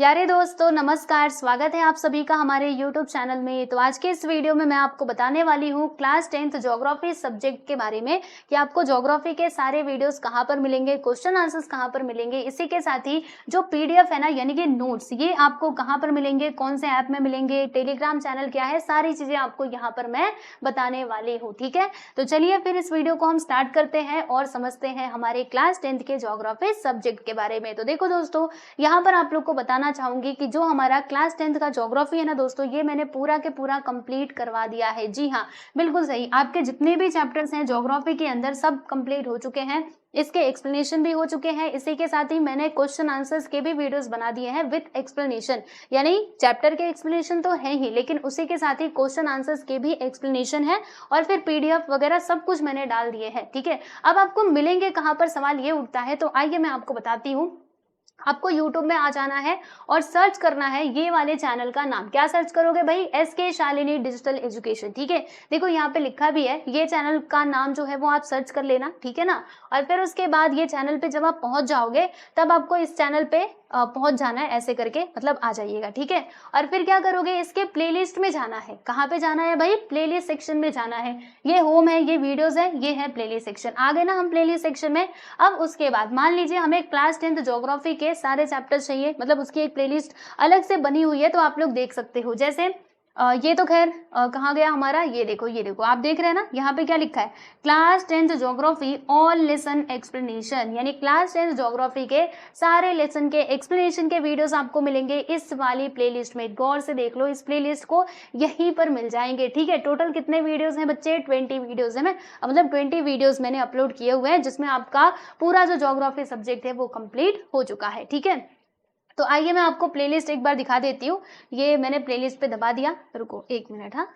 प्यारे दोस्तों नमस्कार। स्वागत है आप सभी का हमारे YouTube चैनल में। तो आज के इस वीडियो में मैं आपको बताने वाली हूँ क्लास 10th ज्योग्राफी सब्जेक्ट के बारे में कि आपको ज्योग्राफी के सारे वीडियोस कहाँ पर मिलेंगे, क्वेश्चन आंसर्स कहाँ पर मिलेंगे, इसी के साथ ही जो PDF है ना यानी कि नोट्स, ये आपको कहाँ पर मिलेंगे, कौन से ऐप में मिलेंगे, टेलीग्राम चैनल क्या है, सारी चीजें आपको यहाँ पर मैं बताने वाली हूँ। ठीक है, तो चलिए फिर इस वीडियो को हम स्टार्ट करते हैं और समझते हैं हमारे क्लास 10th के ज्योग्राफी सब्जेक्ट के बारे में। तो देखो दोस्तों, यहाँ पर आप लोग को बताना चाहूंगी कि जो हमारा क्लास 10th का ज्योग्राफी है ना दोस्तों, ये मैंने पूरा के पूरा कंप्लीट करवा दिया है। जी हाँ, बिल्कुल सही, आपके जितने भी चैप्टर्स हैं ज्योग्राफी के अंदर सब कंप्लीट हो चुके हैं, इसके एक्सप्लेनेशन भी हो चुके हैं। इसी के साथ ही मैंने क्वेश्चन आंसर्स के भी वीडियोस बना दिए हैं विद एक्सप्लेनेशन, यानी चैप्टर के एक्सप्लेनेशन तो है ही, लेकिन उसी के साथ ही क्वेश्चन आंसर्स के भी एक्सप्लेनेशन है और फिर PDF वगैरह सब कुछ मैंने डाल दिए हैं। ठीक है, अब आपको मिलेंगे कहाँ पर, सवाल ये उठता है, तो आइए मैं आपको बताती हूँ। आपको YouTube में आ जाना है और सर्च करना है ये वाले चैनल का नाम। क्या सर्च करोगे भाई? SK Shalini digital education. ठीक है, देखो यहाँ पे लिखा भी है, ये चैनल का नाम जो है वो आप सर्च कर लेना। ठीक है ना, और फिर उसके बाद ये चैनल पे जब आप पहुंच जाओगे तब आपको इस चैनल पे पहुंच जाना है, ऐसे करके मतलब आ जाइएगा। ठीक है, और फिर क्या करोगे, इसके प्लेलिस्ट में जाना है। कहाँ पे जाना है भाई? प्लेलिस्ट सेक्शन में जाना है। ये होम है, ये वीडियोस है, ये है प्लेलिस्ट सेक्शन। आ गए ना हम प्लेलिस्ट सेक्शन में। अब उसके बाद मान लीजिए हमें क्लास 10th ज्योग्राफी के सारे चैप्टर्स चाहिए, मतलब उसकी एक प्लेलिस्ट अलग से बनी हुई है, तो आप लोग देख सकते हो। जैसे ये तो खैर कहाँ गया हमारा, ये देखो आप देख रहे हैं ना, यहाँ पे क्या लिखा है, class 10th geography all lesson explanation, यानी क्लास 10th ज्योग्राफी के सारे लेसन के एक्सप्लेनेशन के वीडियोस आपको मिलेंगे इस वाली प्लेलिस्ट में। गौर से देख लो, इस प्लेलिस्ट को यहीं पर मिल जाएंगे। ठीक है, टोटल कितने वीडियोस हैं बच्चे? 20 वीडियोस है, मतलब 20 वीडियोस मैंने अपलोड किए हुए हैं, जिसमें आपका पूरा जो ज्योग्राफी सब्जेक्ट है वो कंप्लीट हो चुका है। ठीक है, तो आइए मैं आपको प्लेलिस्ट एक बार दिखा देती हूँ। ये मैंने प्लेलिस्ट पे दबा दिया, रुको 1 मिनट। हाँ,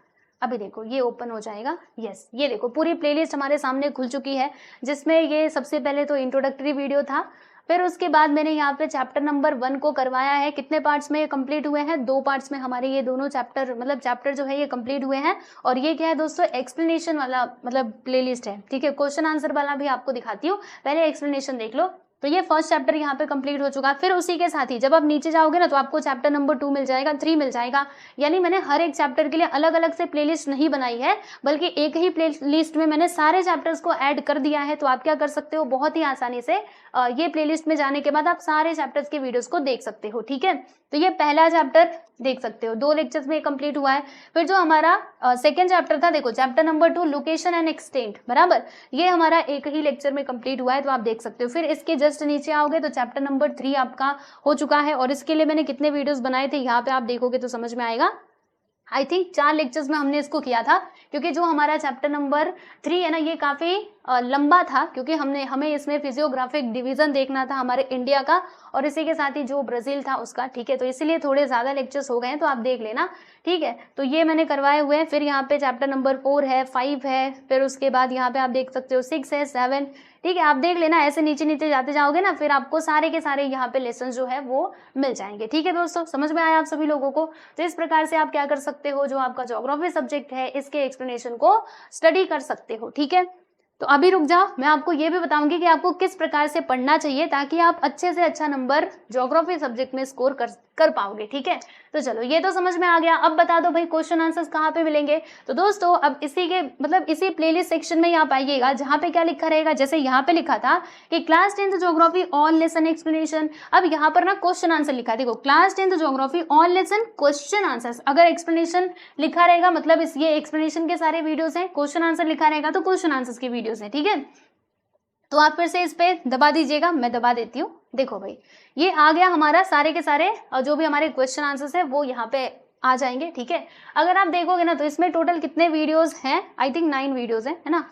अभी देखो ये ओपन हो जाएगा। यस, ये देखो पूरी प्लेलिस्ट हमारे सामने खुल चुकी है, जिसमें ये सबसे पहले तो इंट्रोडक्टरी वीडियो था, फिर उसके बाद मैंने यहाँ पे चैप्टर नंबर 1 को करवाया है। कितने पार्ट्स में ये कंप्लीट हुए हैं? 2 पार्ट्स में हमारे ये दोनों चैप्टर, मतलब चैप्टर जो है ये कंप्लीट हुए हैं। और ये क्या है दोस्तों? एक्सप्लेनेशन वाला मतलब प्लेलिस्ट है। ठीक है, क्वेश्चन आंसर वाला भी आपको दिखाती हूँ, पहले एक्सप्लेनेशन देख लो। तो ये फर्स्ट चैप्टर यहाँ पे कंप्लीट हो चुका। फिर उसी के साथ ही जब आप नीचे जाओगे ना, तो आपको चैप्टर नंबर 2 मिल जाएगा, 3 मिल जाएगा। यानी मैंने हर एक चैप्टर के लिए अलग अलग से प्लेलिस्ट नहीं बनाई है, बल्कि एक ही प्लेलिस्ट में मैंने सारे चैप्टर्स को ऐड कर दिया है। तो आप क्या कर सकते हो, बहुत ही आसानी से ये प्लेलिस्ट में जाने के बाद आप सारे चैप्टर्स के वीडियोस को देख सकते हो। ठीक है, तो ये पहला चैप्टर देख सकते हो, 2 लेक्चर्स में कंप्लीट हुआ है। फिर जो हमारा सेकेंड चैप्टर था, देखो chapter number 2 location and extent, बराबर, ये हमारा एक ही लेक्चर में कंप्लीट हुआ है, तो आप देख सकते हो। फिर इसके जस्ट नीचे आओगे तो चैप्टर नंबर 3 आपका हो चुका है, और इसके लिए मैंने कितने वीडियोस बनाए थे यहाँ पे आप देखोगे तो समझ में आएगा। आई थिंक 4 लेक्चर्स में हमने इसको किया था, क्योंकि जो हमारा चैप्टर नंबर 3 है ना, ये काफी लंबा था, क्योंकि हमें इसमें फिजियोग्राफिक डिवीजन देखना था हमारे इंडिया का, और इसी के साथ ही जो ब्राजील था उसका। ठीक है, तो इसीलिए थोड़े ज्यादा लेक्चर्स हो गए हैं, तो आप देख लेना। ठीक है, तो ये मैंने करवाए हुए हैं। फिर यहाँ पे चैप्टर नंबर 4 है, 5 है, फिर उसके बाद यहाँ पे आप देख सकते हो 6 है, 7। ठीक है, आप देख लेना, ऐसे नीचे नीचे जाते जाओगे ना, फिर आपको सारे के सारे यहाँ पे लेसन जो है वो मिल जाएंगे। ठीक है दोस्तों, समझ में आया आप सभी लोगों को? तो इस प्रकार से आप क्या कर सकते हो, जो आपका ज्योग्राफी सब्जेक्ट है इसके एक्सप्लेनेशन को स्टडी कर सकते हो। ठीक है, तो अभी रुक जाओ, मैं आपको ये भी बताऊंगी कि आपको किस प्रकार से पढ़ना चाहिए, ताकि आप अच्छे से अच्छा नंबर ज्योग्राफी सब्जेक्ट में स्कोर कर पाओगे। ठीक है, तो चलो ये तो समझ में आ गया। अब बता दो भाई क्वेश्चन आंसर्स कहाँ पे मिलेंगे। तो दोस्तों अब इसी के मतलब इसी प्लेलिस्ट सेक्शन में आप आइएगा, जहाँ पे क्या लिखा रहेगा, जैसे यहाँ पे लिखा था कि class 10th geography all lesson explanation, अब यहाँ पर ना क्वेश्चन आंसर लिखा है। देखो class 10th geography all lesson question answers, अगर एक्सप्लेनेशन लिखा रहेगा मतलब ये एक्सप्लेनेशन के सारे वीडियोस हैं, क्वेश्चन आंसर लिखा रहेगा तो क्वेश्चन आंसर्स की वीडियोस है। ठीक है, तो आप फिर से इस पे दबा दीजिएगा, मैं दबा देती हूँ। देखो भाई ये आ गया हमारा, सारे के सारे जो भी हमारे क्वेश्चन आंसर्स है वो यहाँ पे आ जाएंगे। ठीक है, अगर आप देखोगे ना तो इसमें टोटल कितने वीडियोस हैं? आई थिंक 9 वीडियोस है ना।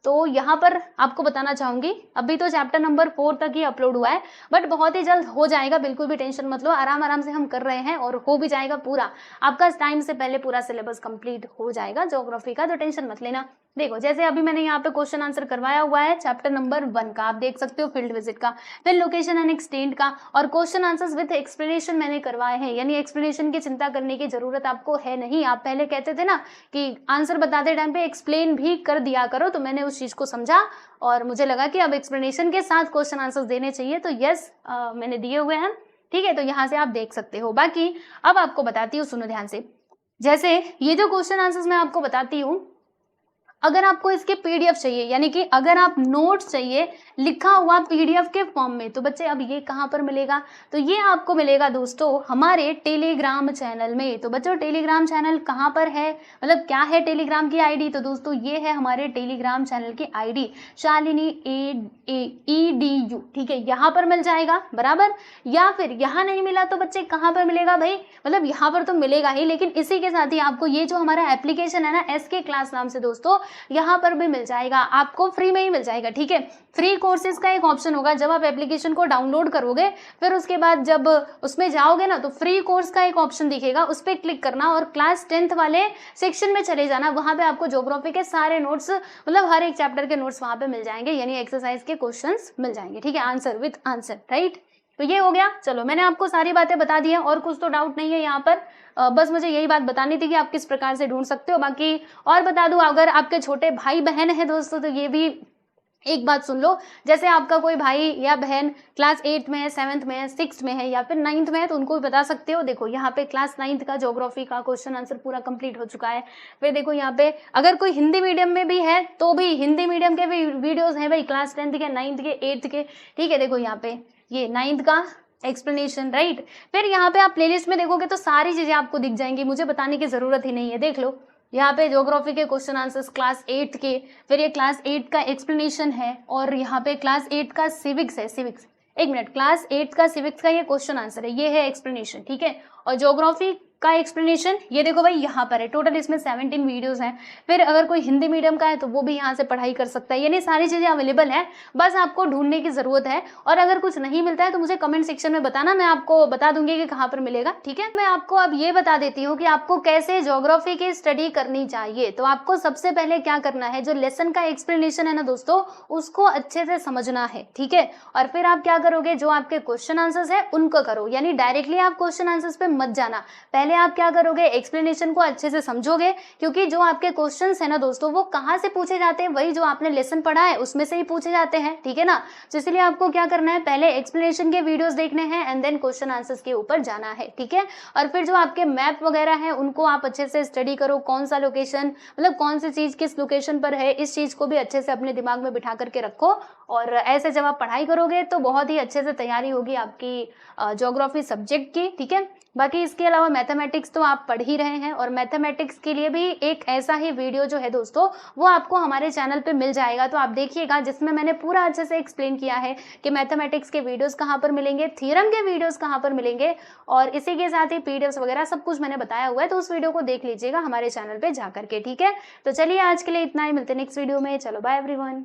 तो यहाँ पर आपको बताना चाहूंगी, अभी तो चैप्टर नंबर 4 तक ही अपलोड हुआ है, बट बहुत ही जल्द हो जाएगा, बिल्कुल भी टेंशन मत लो, आराम आराम से हम कर रहे हैं और हो भी जाएगा पूरा। आपका टाइम से पहले पूरा सिलेबस कंप्लीट हो जाएगा ज्योग्राफी का, तो टेंशन मत लेना। देखो जैसे अभी मैंने यहाँ पे क्वेश्चन आंसर करवाया हुआ है चैप्टर नंबर 1 का, आप देख सकते हो फील्ड विजिट का, फिर लोकेशन एंड एक्सटेंट का, और क्वेश्चन आंसर्स विद एक्सप्लेनेशन मैंने करवाए हैं, यानी एक्सप्लेनेशन की चिंता करने की जरूरत आपको है नहीं। आप पहले कहते थे ना कि आंसर बताते टाइम पे एक्सप्लेन भी कर दिया करो, तो मैंने उस चीज को समझा और मुझे लगा कि अब एक्सप्लेनेशन के साथ क्वेश्चन आंसर्स देने चाहिए, तो यस मैंने दिए हुए हैं। ठीक है, तो यहाँ से आप देख सकते हो। बाकी अब आपको बताती हूँ, सुनो ध्यान से। जैसे ये जो क्वेश्चन आंसर्स मैं आपको बताती हूँ, अगर आपको इसके पीडीएफ चाहिए, यानी कि अगर आप नोट्स चाहिए लिखा हुआ पीडीएफ के फॉर्म में, तो बच्चे अब ये कहाँ पर मिलेगा? तो ये आपको मिलेगा दोस्तों हमारे टेलीग्राम चैनल में। तो बच्चों टेलीग्राम चैनल कहाँ पर है, मतलब क्या है टेलीग्राम की आईडी? तो दोस्तों ये है हमारे टेलीग्राम चैनल की आईडी, शालिनी EDU, ठीक है, यहाँ पर मिल जाएगा बराबर। या फिर यहाँ नहीं मिला तो बच्चे कहाँ पर मिलेगा भाई? मतलब यहाँ पर तो मिलेगा ही, लेकिन इसी के साथ ही आपको ये जो हमारा एप्लीकेशन है ना, SK क्लास नाम से दोस्तों, यहाँ पर भी मिल जाएगा, आपको फ्री में ही मिल जाएगा, ठीक है। फ्री कोर्सेज का एक ऑप्शन होगा, जब आप एप्लीकेशन को डाउनलोड करोगे फिर उसके बाद जब उसमें जाओगे ना, तो फ्री कोर्स का एक ऑप्शन दिखेगा, उस पर क्लिक करना और क्लास 10th वाले सेक्शन में चले जाना। वहां पे आपको ज्योग्राफी के सारे नोट्स, मतलब हर एक चैप्टर के नोट्स वहां पे मिल जाएंगे, यानी एक्सरसाइज के क्वेश्चंस मिल जाएंगे, ठीक है, आंसर विद आंसर, राइट। तो ये हो गया। चलो मैंने आपको सारी बातें बता दी है, और कुछ तो डाउट नहीं है यहाँ पर। बस मुझे यही बात बतानी थी कि आप किस प्रकार से ढूंढ सकते हो। बाकी और बता दूं, अगर आपके छोटे भाई बहन है दोस्तों, तो ये भी एक बात सुन लो। जैसे आपका कोई भाई या बहन क्लास 8 में है, 7th में है, 6th में है, या फिर 9th में है, तो उनको भी बता सकते हो। देखो यहाँ पे क्लास 9th का ज्योग्राफी का क्वेश्चन आंसर पूरा कंप्लीट हो चुका है। फिर देखो यहाँ पे अगर कोई हिंदी मीडियम में भी है, तो भी हिंदी मीडियम के भी वीडियोस हैं भाई, क्लास 10th के, 9th के, 8th के, ठीक है। देखो यहाँ पे ये 9th का एक्सप्लेनेशन, राइट। फिर यहाँ पे आप प्लेलिस्ट में देखोगे तो सारी चीजें आपको दिख जाएंगी, मुझे बताने की जरूरत ही नहीं है। देख लो यहाँ पे ज्योग्राफी के क्वेश्चन आंसर्स क्लास 8 के, फिर ये क्लास 8 का एक्सप्लेनेशन है, और यहाँ पे क्लास 8 का सिविक्स है, सिविक्स, एक मिनट, क्लास 8 का सिविक्स का ये क्वेश्चन आंसर है, ये है एक्सप्लेनेशन, ठीक है। और ज्योग्राफी का एक्सप्लेनेशन ये देखो भाई यहाँ पर है। टोटल इसमें 17 वीडियोस हैं। फिर अगर कोई हिंदी मीडियम का है तो वो भी यहाँ से पढ़ाई कर सकता है, यानी सारी चीजें अवेलेबल है, बस आपको ढूंढने की जरूरत है। और अगर कुछ नहीं मिलता है तो मुझे कमेंट सेक्शन में बताना, मैं आपको बता दूंगी कि कहाँ पर मिलेगा, ठीक है। मैं आपको अब ये बता देती हूँ कि आपको कैसे ज्योग्राफी की स्टडी करनी चाहिए। तो आपको सबसे पहले क्या करना है, जो लेसन का एक्सप्लेनेशन है ना दोस्तों, उसको अच्छे से समझना है, ठीक है। और फिर आप क्या करोगे, जो आपके क्वेश्चन आंसर्स है उनको करो, यानी डायरेक्टली आप क्वेश्चन आंसर्स पे मत जाना। पहले आप क्या करोगे, एक्सप्लेनेशन को अच्छे से समझोगे, क्योंकि जो आपके क्वेश्चंस है ना दोस्तों, वो कहाँ से पूछे जाते हैं, वही जो आपने लेसन पढ़ा है उसमें से ही पूछे जाते हैं, ठीक है ना। तो इसलिए आपको क्या करना है, पहले एक्सप्लेनेशन के वीडियोस देखने हैं एंड देन क्वेश्चन आंसर्स के ऊपर जाना है, ठीक है। और फिर जो आपके मैप वगैरह है उनको आप अच्छे से स्टडी करो, कौन सा लोकेशन, मतलब कौन सी चीज किस लोकेशन पर है, इस चीज को भी अच्छे से अपने दिमाग में बिठा करके रखो। और ऐसे जब आप पढ़ाई करोगे तो बहुत ही अच्छे से तैयारी होगी आपकी ज्योग्राफी सब्जेक्ट की, ठीक है। बाकी इसके अलावा मैथमेटिक्स तो आप पढ़ ही रहे हैं, और मैथमेटिक्स के लिए भी एक ऐसा ही वीडियो जो है दोस्तों, वो आपको हमारे चैनल पे मिल जाएगा, तो आप देखिएगा, जिसमें मैंने पूरा अच्छे से एक्सप्लेन किया है कि मैथमेटिक्स के वीडियोस कहाँ पर मिलेंगे, थ्योरम के वीडियोस कहाँ पर मिलेंगे, और इसी के साथ ही पीडीएफ्स वगैरह सब कुछ मैंने बताया हुआ है। तो उस वीडियो को देख लीजिएगा हमारे चैनल पर जा करके, ठीक है। तो चलिए आज के लिए इतना ही, मिलते हैं नेक्स्ट वीडियो में। चलो बाय एवरीवन।